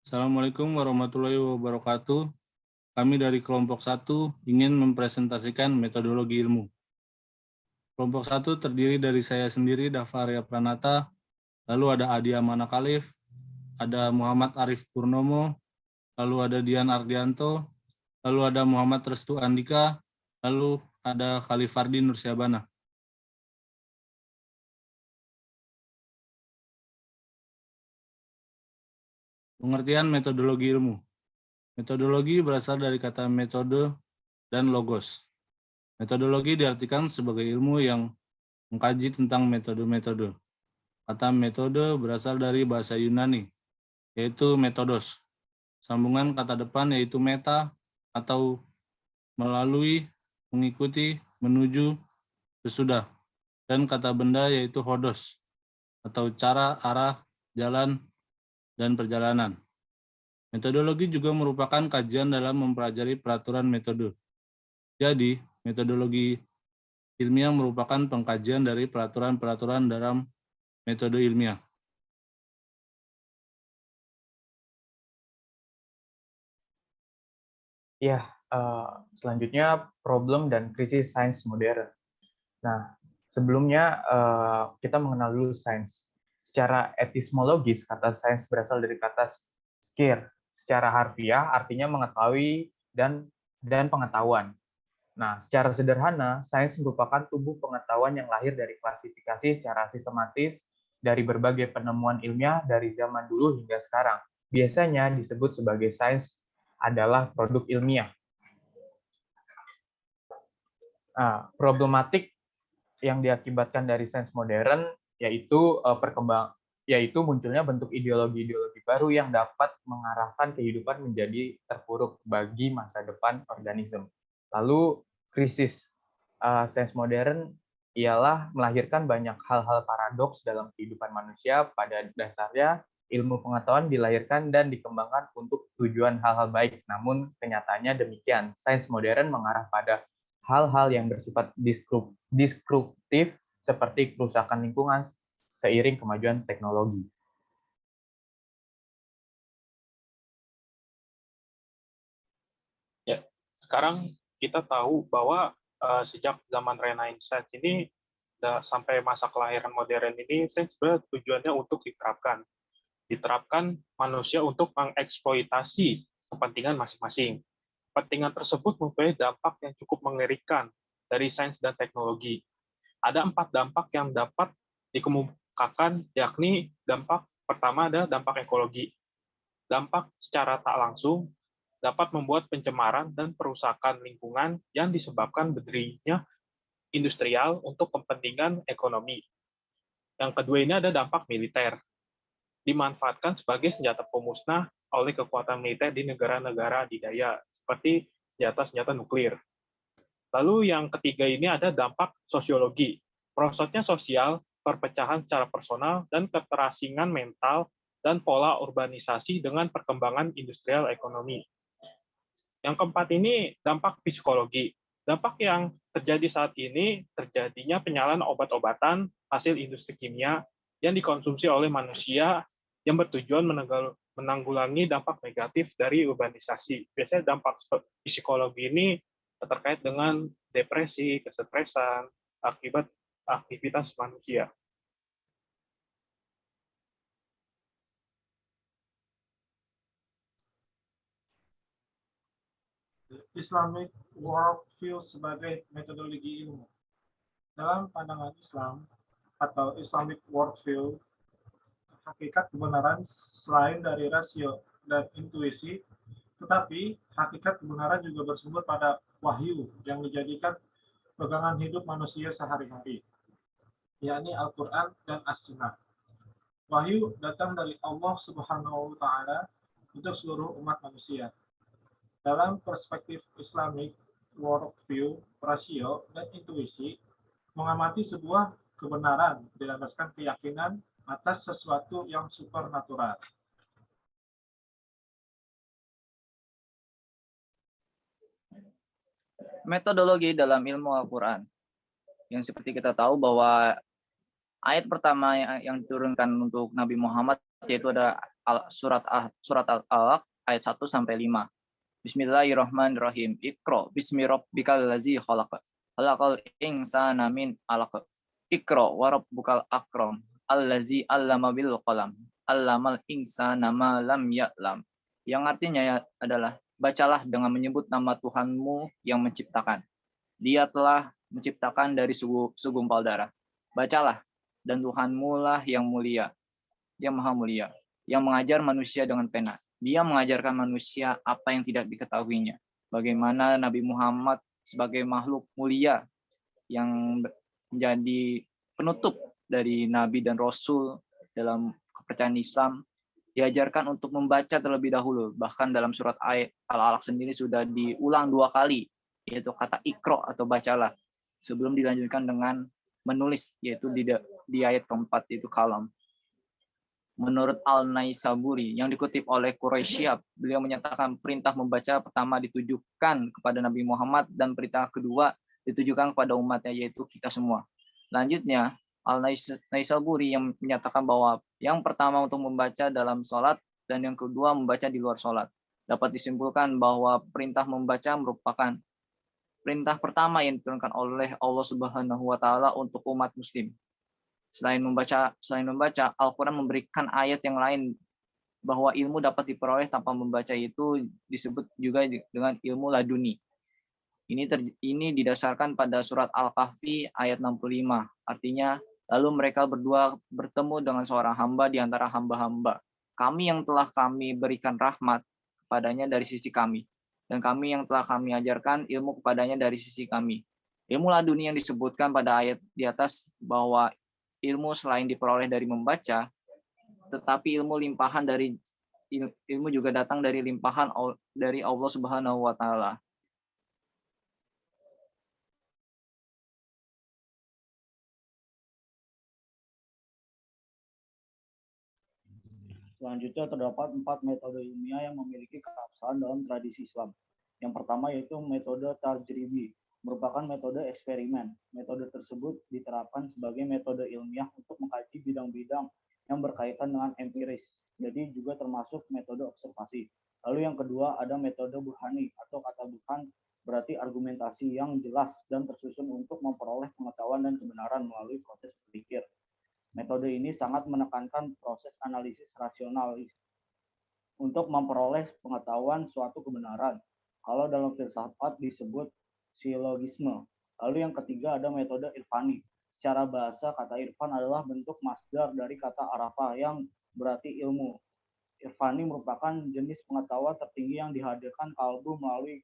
Assalamualaikum warahmatullahi wabarakatuh. Kami dari kelompok 1 ingin mempresentasikan metodologi ilmu. Kelompok 1 terdiri dari saya sendiri, Dafaria Pranata, lalu ada Adi Amana Khalif, ada Muhammad Arif Purnomo, lalu ada Dian Ardianto, lalu ada Muhammad Restu Andika, lalu ada Khalifardi Nursyabana. Pengertian metodologi ilmu. Metodologi berasal dari kata metode dan logos. Metodologi diartikan sebagai ilmu yang mengkaji tentang metode-metode. Kata metode berasal dari bahasa Yunani, yaitu metodos. Sambungan kata depan yaitu meta atau melalui, mengikuti, menuju, sesudah. Dan kata benda yaitu hodos atau cara, arah, jalan, dan perjalanan. Metodologi juga merupakan kajian dalam mempelajari peraturan metode. Jadi, metodologi ilmiah merupakan pengkajian dari peraturan-peraturan dalam metode ilmiah. Ya, selanjutnya problem dan krisis sains modern. Nah, sebelumnya kita mengenal dulu sains. Secara etimologis, kata sains berasal dari kata scare. Secara harfiah, artinya mengetahui dan pengetahuan. Nah, secara sederhana, sains merupakan tubuh pengetahuan yang lahir dari klasifikasi secara sistematis dari berbagai penemuan ilmiah dari zaman dulu hingga sekarang. Biasanya disebut sebagai sains adalah produk ilmiah. Nah, problematik yang diakibatkan dari sains modern yaitu munculnya bentuk ideologi-ideologi baru yang dapat mengarahkan kehidupan menjadi terpuruk bagi masa depan organisme. Lalu krisis sains modern ialah melahirkan banyak hal-hal paradoks dalam kehidupan manusia. Pada dasarnya ilmu pengetahuan dilahirkan dan dikembangkan untuk tujuan hal-hal baik. Namun kenyataannya demikian. Sains modern mengarah pada hal-hal yang bersifat disruptif seperti kerusakan lingkungan seiring kemajuan teknologi. Ya, sekarang kita tahu bahwa sejak zaman Renaissance ini sampai masa kelahiran modern ini, sains sebenarnya tujuannya untuk diterapkan manusia untuk mengeksploitasi kepentingan masing-masing. Kepentingan tersebut mempunyai dampak yang cukup mengerikan dari sains dan teknologi. Ada 4 dampak yang dapat dikemukakan, yakni dampak pertama adalah dampak ekologi. Dampak secara tak langsung dapat membuat pencemaran dan perusakan lingkungan yang disebabkan berdirinya industrial untuk kepentingan ekonomi. Yang kedua ini ada dampak militer, dimanfaatkan sebagai senjata pemusnah oleh kekuatan militer di negara-negara adidaya, seperti senjata-senjata nuklir. Lalu yang ketiga ini ada dampak sosiologi, merosotnya sosial, perpecahan secara personal, dan keterasingan mental dan pola urbanisasi dengan perkembangan industrial ekonomi. Yang keempat ini dampak psikologi. Dampak yang terjadi saat ini terjadinya penyalahan obat-obatan hasil industri kimia yang dikonsumsi oleh manusia yang bertujuan menanggulangi dampak negatif dari urbanisasi. Biasanya dampak psikologi ini terkait dengan depresi, kesetresan, akibat aktivitas manusia. Islamic worldview sebagai metodologi ilmu. Dalam pandangan Islam atau Islamic worldview, hakikat kebenaran selain dari rasio dan intuisi, tetapi hakikat kebenaran juga bersumber pada wahyu yang dijadikan pegangan hidup manusia sehari-hari, yakni Al-Quran dan As-Sunnah. Wahyu datang dari Allah Subhanahu wa Ta'ala untuk seluruh umat manusia. Dalam perspektif Islamic worldview, rasio dan intuisi mengamati sebuah kebenaran berdasarkan keyakinan atas sesuatu yang supernatural. Metodologi dalam ilmu Al-Quran. Yang seperti kita tahu bahwa ayat pertama yang diturunkan untuk Nabi Muhammad yaitu ada surat Al-Alaq ayat 1 sampai 5. Bismillahirrahmanirrahim. Iqra bismi rabbikal ladzi khalaq. Khalaqal insana min 'alaq. Iqra wa rabbukal akram. Allazi 'allama bil qalam. 'Allamal insana ma lam ya'lam. Yang artinya adalah bacalah dengan menyebut nama Tuhanmu yang menciptakan. Dia telah menciptakan dari segumpal darah. Bacalah, dan Tuhanmu lah yang mulia. Dia maha mulia, yang mengajar manusia dengan pena. Dia mengajarkan manusia apa yang tidak diketahuinya. Bagaimana Nabi Muhammad sebagai makhluk mulia yang menjadi penutup dari Nabi dan Rasul dalam kepercayaan Islam, diajarkan untuk membaca terlebih dahulu. Bahkan dalam surat Al-Alaq sendiri sudah diulang 2 kali, yaitu kata ikro atau bacalah, sebelum dilanjutkan dengan menulis, yaitu di ayat keempat, yaitu kalam. Menurut Al-Naisaburi yang dikutip oleh Quraisyab, beliau menyatakan perintah membaca pertama ditujukan kepada Nabi Muhammad dan perintah kedua ditujukan kepada umatnya, yaitu kita semua. Selanjutnya, Al-Naisaburi yang menyatakan bahwa yang pertama untuk membaca dalam sholat dan yang kedua membaca di luar sholat. Dapat disimpulkan bahwa perintah membaca merupakan perintah pertama yang diturunkan oleh Allah Subhanahu wa taala untuk umat muslim. Selain membaca, Al-Quran memberikan ayat yang lain bahwa ilmu dapat diperoleh tanpa membaca, itu disebut juga dengan ilmu laduni. Ini didasarkan pada surat Al-Kahfi ayat 65. Artinya, lalu mereka berdua bertemu dengan seorang hamba di antara hamba-hamba. Kami yang telah kami berikan rahmat kepadanya dari sisi kami, dan kami yang telah kami ajarkan ilmu kepadanya dari sisi kami. Ilmu laduni yang disebutkan pada ayat di atas bahwa ilmu selain diperoleh dari membaca, tetapi ilmu juga datang dari limpahan dari Allah Subhanahu wa taala. Selanjutnya terdapat 4 metode ilmiah yang memiliki keabsahan dalam tradisi Islam. Yang pertama yaitu metode tajribi, merupakan metode eksperimen. Metode tersebut diterapkan sebagai metode ilmiah untuk mengkaji bidang-bidang yang berkaitan dengan empiris, jadi juga termasuk metode observasi. Lalu yang kedua ada metode burhani, atau kata burhan berarti argumentasi yang jelas dan tersusun untuk memperoleh pengetahuan dan kebenaran melalui proses berpikir. Metode ini sangat menekankan proses analisis rasional untuk memperoleh pengetahuan suatu kebenaran. Kalau dalam filsafat disebut silogisme. Lalu yang ketiga ada metode irfani. Secara bahasa, kata irfan adalah bentuk masdar dari kata arafah yang berarti ilmu. Irfani merupakan jenis pengetahuan tertinggi yang dihadirkan kalbu melalui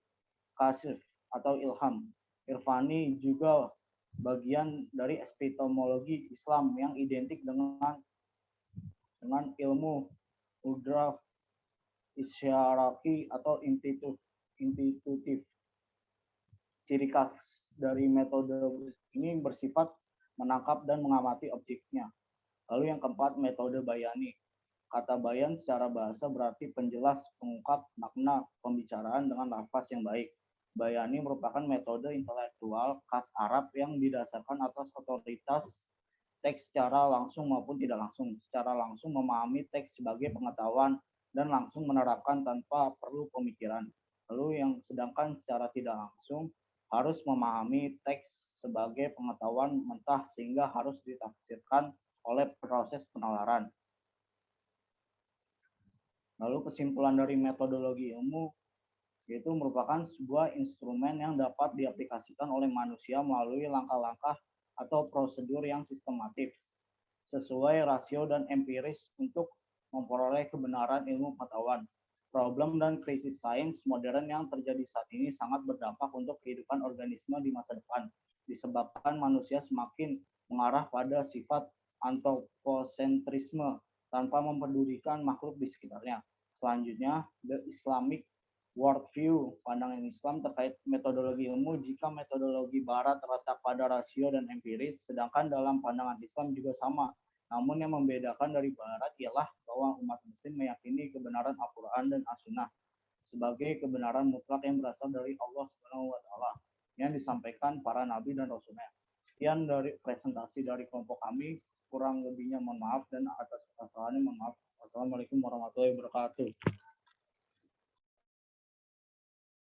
kasif atau ilham. Irfani juga bagian dari epistemologi Islam yang identik dengan ilmu udrah isyaraki atau intuitif. Ciri khas dari metode ini bersifat menangkap dan mengamati objeknya. Lalu yang keempat, metode bayani. Kata bayan secara bahasa berarti penjelas, pengungkap makna pembicaraan dengan lafaz yang baik. Bayani merupakan metode intelektual khas Arab yang didasarkan atas otoritas teks secara langsung maupun tidak langsung. Secara langsung memahami teks sebagai pengetahuan dan langsung menerapkan tanpa perlu pemikiran. Lalu yang sedangkan secara tidak langsung harus memahami teks sebagai pengetahuan mentah sehingga harus ditafsirkan oleh proses penalaran. Lalu kesimpulan dari metodologi ilmu yaitu merupakan sebuah instrumen yang dapat diaplikasikan oleh manusia melalui langkah-langkah atau prosedur yang sistematis, sesuai rasio dan empiris untuk memperoleh kebenaran ilmu pengetahuan. Problem dan krisis sains modern yang terjadi saat ini sangat berdampak untuk kehidupan organisme di masa depan, disebabkan manusia semakin mengarah pada sifat antroposentrisme tanpa mempedulikan makhluk di sekitarnya. Selanjutnya, the Islamic worldview, pandangan Islam terkait metodologi ilmu. Jika metodologi Barat terletak pada rasio dan empiris, sedangkan dalam pandangan Islam juga sama. Namun yang membedakan dari Barat ialah bahwa umat Muslim meyakini kebenaran Al-Quran dan As-Sunnah sebagai kebenaran mutlak yang berasal dari Allah Subhanahu wa Ta'ala yang disampaikan para nabi dan rasulnya. Sekian dari presentasi dari kelompok kami, kurang lebihnya mohon maaf, dan atas kesalahannya mohon maaf. Assalamualaikum warahmatullahi wabarakatuh.